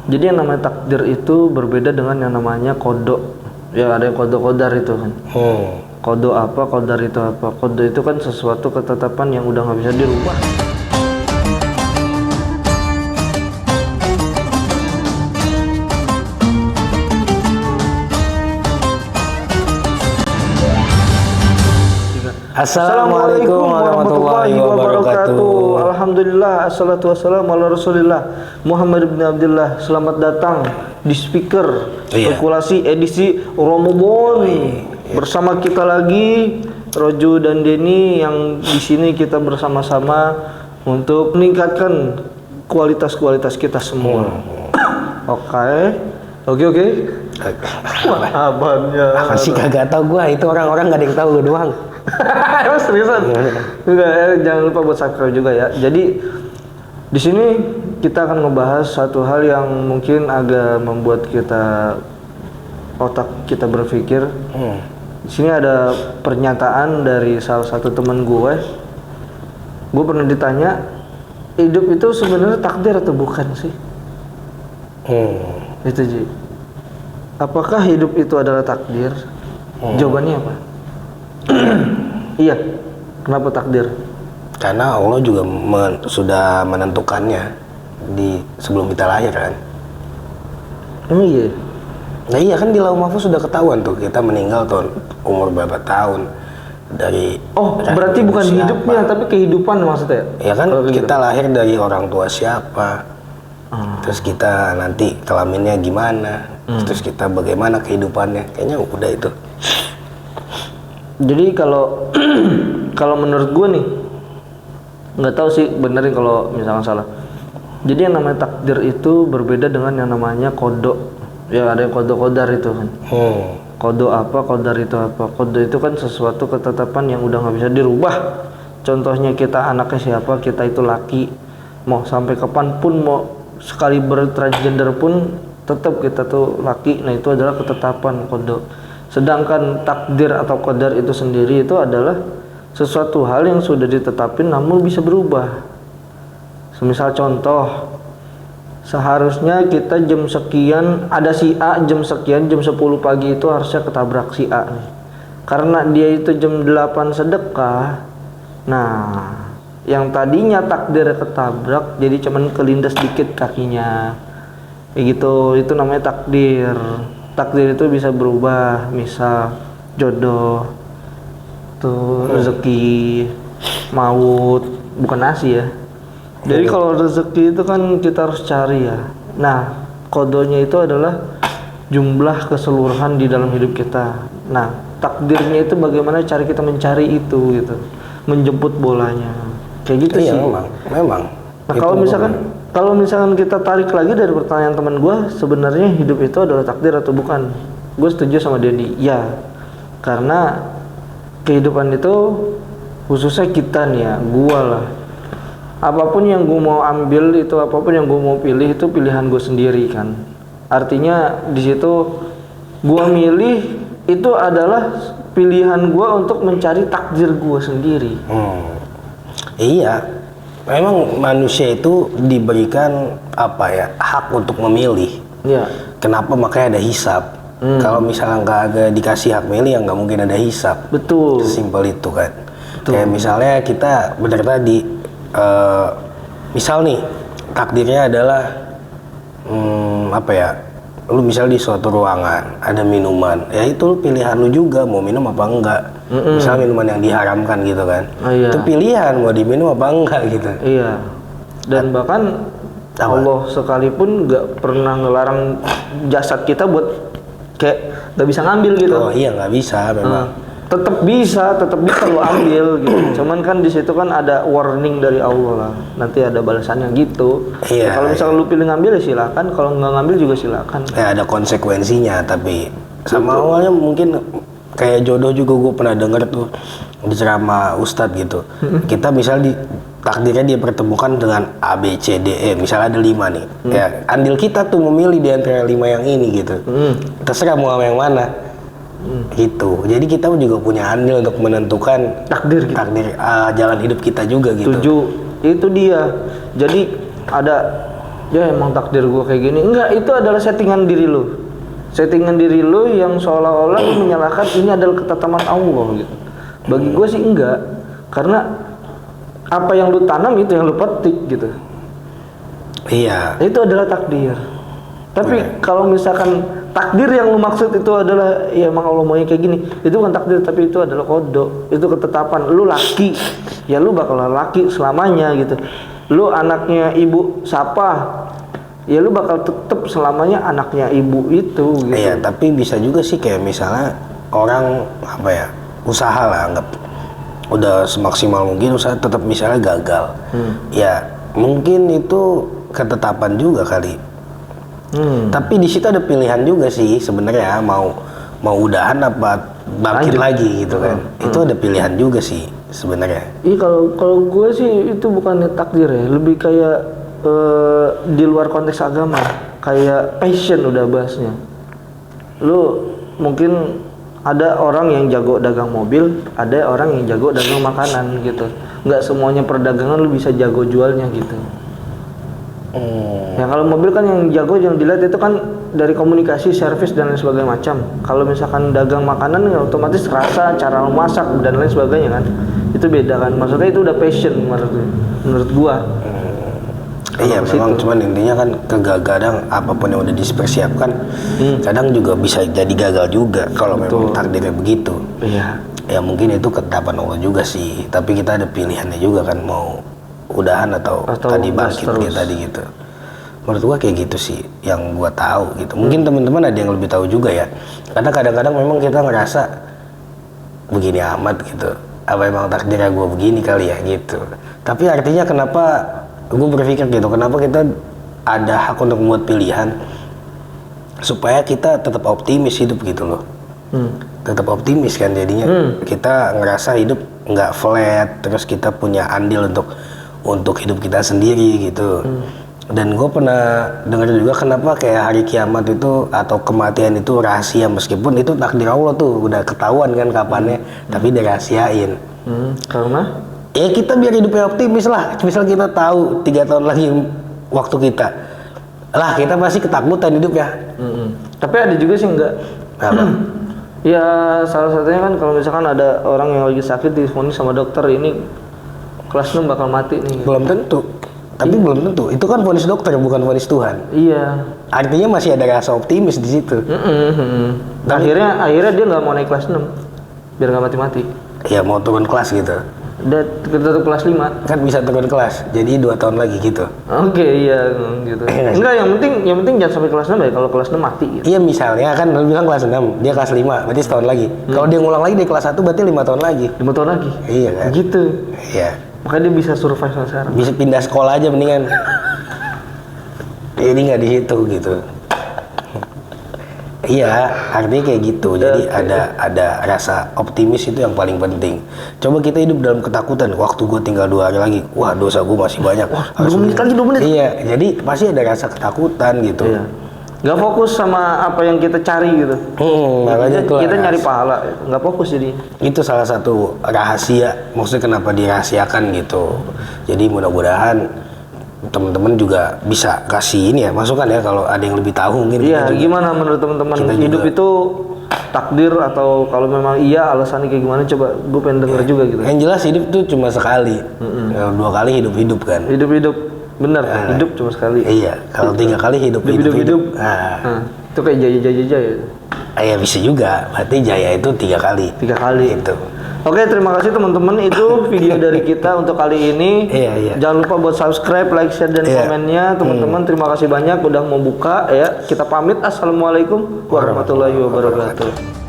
Jadi yang namanya takdir itu berbeda dengan yang namanya kodok. Ya ada yang kodok-kodar itu kan. Kodok apa, kodar itu apa. Kodok itu kan sesuatu ketetapan yang udah nggak bisa dirubah. Assalamualaikum warahmatullahi wabarakatuh. Alhamdulillah, assalatu wassalamu ala rasulillah Muhammad bin Abdullah. Selamat datang di speaker kalkulasi edisi Ramadan. Bersama kita lagi Roju dan Denny, yang di sini kita bersama-sama untuk meningkatkan kualitas kita semua. Oke. Abangnya. Apa sih kagak tau gua, itu orang-orang gak ada yang tahu lu doang. Emang seriusan? Enggak, jangan lupa buat subscribe juga ya. Jadi di sini kita akan ngebahas satu hal yang mungkin agak membuat otak kita berpikir. Di sini ada pernyataan dari salah satu teman gue. Gue pernah ditanya, hidup itu sebenarnya takdir atau bukan sih? Itu Ji. Apakah hidup itu adalah takdir? Jawabannya apa? Iya. Kenapa takdir? Karena Allah juga sudah menentukannya sebelum kita lahir kan. Emang iya? Nah iya kan, di Lauh Mahfuz sudah ketahuan tuh kita meninggal umur berapa tahun dari. Oh berarti bukan siapa? Hidupnya tapi kehidupan maksudnya? Ya kan kita lahir dari orang tua siapa, terus kita nanti kelaminnya gimana, terus kita bagaimana kehidupannya, kayaknya udah itu. Jadi kalau menurut gue nih, nggak tahu sih benerin kalau misalkan salah. Jadi yang namanya takdir itu berbeda dengan yang namanya kodok. Ya ada yang kodok-kodar itu kan. Kodok apa, kodar itu apa. Kodok itu kan sesuatu ketetapan yang udah nggak bisa dirubah. Contohnya kita anaknya siapa, kita itu laki. Mau sampai kapanpun, mau sekali bertransgender pun tetap kita tuh laki. Nah itu adalah ketetapan kodok. Sedangkan takdir atau qadar itu sendiri itu adalah sesuatu hal yang sudah ditetapin namun bisa berubah. Semisal contoh, seharusnya kita jam sekian, ada si A jam sekian, jam 10 pagi itu harusnya ketabrak si A nih. Karena dia itu jam 8 sedekah. Nah, yang tadinya takdir ketabrak jadi cuman kelindas dikit kakinya. Kayak gitu, itu namanya takdir. Takdir itu bisa berubah, misal jodoh, tuh rezeki, maut, bukan nasi ya. Jadi kalau rezeki itu kan kita harus cari ya. Nah, kodonya itu adalah jumlah keseluruhan di dalam hidup kita. Nah, takdirnya itu bagaimana cara kita mencari itu gitu, menjemput bolanya, kayak gitu sih. Memang. Nah, kalau misalkan kita tarik lagi dari pertanyaan teman gue, sebenarnya hidup itu adalah takdir atau bukan? Gue setuju sama Denny, ya. Karena kehidupan itu khususnya kita nih ya, gue lah. Apapun yang gue mau ambil itu, apapun yang gue mau pilih itu pilihan gue sendiri kan. Artinya di situ gue milih itu adalah pilihan gue untuk mencari takdir gue sendiri. Iya. Memang manusia itu diberikan hak untuk memilih. Iya. Kenapa makanya ada hisab? Kalau misalnya nggak ada dikasih hak milih, ya nggak mungkin ada hisab. Betul. Sesimpel itu kan. Betul. Kayak misalnya kita benar tadi, misal nih takdirnya adalah lu misal di suatu ruangan ada minuman, ya itu pilihan lu juga mau minum apa enggak. Misal minuman yang diharamkan gitu kan, itu pilihan mau diminum apa enggak gitu. Iya. Dan bahkan Allah sekalipun nggak pernah ngelarang jasad kita buat kayak nggak bisa ngambil gitu. Oh iya, nggak bisa memang. Tetap bisa lu ambil gitu. Cuman kan di situ kan ada warning dari Allah lah. Nanti ada balasannya gitu. Iya. Kalau misalnya lu pilih ngambil ya silakan, kalau nggak ngambil juga silakan. Ya ada konsekuensinya, tapi sama awalnya mungkin kayak jodoh juga gue pernah denger tuh di ceramah ustadz gitu. Kita misal takdirnya dipertemukan dengan A, B, C, D, E. Misalnya ada 5 nih. Ya, andil kita tuh memilih di antara 5 yang ini gitu. Terserah mau yang mana. Gitu. Jadi kita juga punya andil untuk menentukan takdir jalan hidup kita juga gitu. Setuju. Itu dia. Jadi ada ya emang takdir gue kayak gini. Enggak, itu adalah settingan diri lu. Settingan diri lu yang seolah-olah lu menyalahkan ini adalah ketetapan Allah gitu. Bagi gue sih enggak, karena apa yang lu tanam itu yang lu petik gitu. Iya. Itu adalah takdir. Tapi kalau misalkan takdir yang lu maksud itu adalah ya emang Allah maunya kayak gini, itu bukan takdir tapi itu adalah kodok, itu ketetapan. Lu laki, ya lu bakal laki selamanya gitu. Lu anaknya ibu siapa, ya lu bakal tetep selamanya anaknya ibu itu gitu. Iya, tapi bisa juga sih kayak misalnya orang apa ya, usaha lah anggap udah semaksimal mungkin usaha tetap misalnya gagal. Ya mungkin itu ketetapan juga kali. Tapi di situ ada pilihan juga sih sebenarnya, mau udahan apa bangkit lagi gitu kan. Itu ada pilihan juga sih sebenarnya. Iya, kalau gue sih itu bukan takdir ya, lebih kayak di luar konteks agama, kayak passion udah bahasnya. Lu mungkin ada orang yang jago dagang mobil, ada orang yang jago dagang makanan gitu. Nggak semuanya perdagangan lu bisa jago jualnya gitu. Ya kalau mobil kan yang jago yang dilihat itu kan dari komunikasi, servis dan lain sebagainya macam. Kalau misalkan dagang makanan ya otomatis rasa, cara memasak dan lain sebagainya kan. Itu beda kan. Maksudnya itu udah passion menurut gua. Iya memang, cuman intinya kan kegagalan apapun yang udah dipersiapkan kadang juga bisa jadi gagal juga kalau memang takdirnya begitu. Iya. Ya mungkin itu ketetapan Allah juga sih, tapi kita ada pilihannya juga kan, mau udahan atau tadi bangkit kayak tadi gitu. Menurut gua kayak gitu sih yang gua tahu gitu. Mungkin teman-teman ada yang lebih tahu juga ya, karena kadang-kadang memang kita ngerasa begini amat gitu, apa emang takdirnya gua begini kali ya gitu. Tapi artinya kenapa gue berpikir gitu, kenapa kita ada hak untuk membuat pilihan supaya kita tetap optimis hidup gitu loh. Tetap optimis kan jadinya. Kita ngerasa hidup nggak flat, terus kita punya andil untuk hidup kita sendiri gitu. Dan gue pernah dengar juga kenapa kayak hari kiamat itu atau kematian itu rahasia, meskipun itu takdir Allah tuh udah ketahuan kan kapannya, tapi dirahasiain. Karena ya kita biar hidupnya optimis lah. Misal kita tahu 3 tahun lagi waktu kita lah, kita pasti ketakutan hidup ya. Tapi ada juga sih enggak. Apa? Ya salah satunya kan kalau misalkan ada orang yang lagi sakit divonis sama dokter ini kelas 6 bakal mati nih. Belum tentu. Tapi belum tentu. Itu kan vonis dokter bukan vonis Tuhan. Iya. Artinya masih ada rasa optimis di situ. Akhirnya dia nggak mau naik kelas 6 biar nggak mati-mati. Ya mau turun kelas gitu. Udah tetap kelas 5 kan bisa turun kelas, jadi 2 tahun lagi gitu. Oke, iya gitu. Enggak, yang penting jangan sampai kelas 6 ya, kalau kelas 6 mati gitu. Iya misalnya kan lu bilang kelas 6, dia kelas 5, berarti setahun lagi. Kalau dia ngulang lagi di kelas 1 berarti 5 tahun lagi. 5 tahun lagi? Iya kan? Gitu. Iya. Makanya dia bisa survive sampai sekarang. Bisa pindah sekolah aja mendingan. Ini nggak di situ gitu. Iya, artinya kayak gitu. Jadi ada rasa optimis itu yang paling penting. Coba kita hidup dalam ketakutan. Waktu gue tinggal 2 hari lagi, wah dosa gue masih banyak. Wah, 2 menit lagi, 2 menit. Iya, jadi pasti ada rasa ketakutan gitu. Iya. Gak fokus sama apa yang kita cari gitu. Makanya kita nyari pahala, nggak fokus jadi. Itu salah satu rahasia. Maksudnya kenapa dirahasiakan gitu. Jadi mudah-mudahan teman-teman juga bisa kasih ini ya, masukan ya kalau ada yang lebih tahu mungkin. Iya, gimana menurut teman-teman hidup itu takdir atau kalau memang iya alasannya kayak gimana, coba gue pengen denger juga gitu. Yang jelas hidup tuh cuma sekali. 2 kali hidup kan. Hidup bener, hidup cuma sekali. Iya, kalau 3 kali hidup. Nah, itu kayak jaya. Iya bisa juga, berarti jaya itu 3 kali. 3 kali. Itu. Oke, terima kasih teman-teman, itu video dari kita untuk kali ini. Iya. Jangan lupa buat subscribe, like, share, dan komennya teman-teman. Terima kasih banyak udah mau buka ya. Kita pamit. Assalamualaikum warahmatullahi wabarakatuh.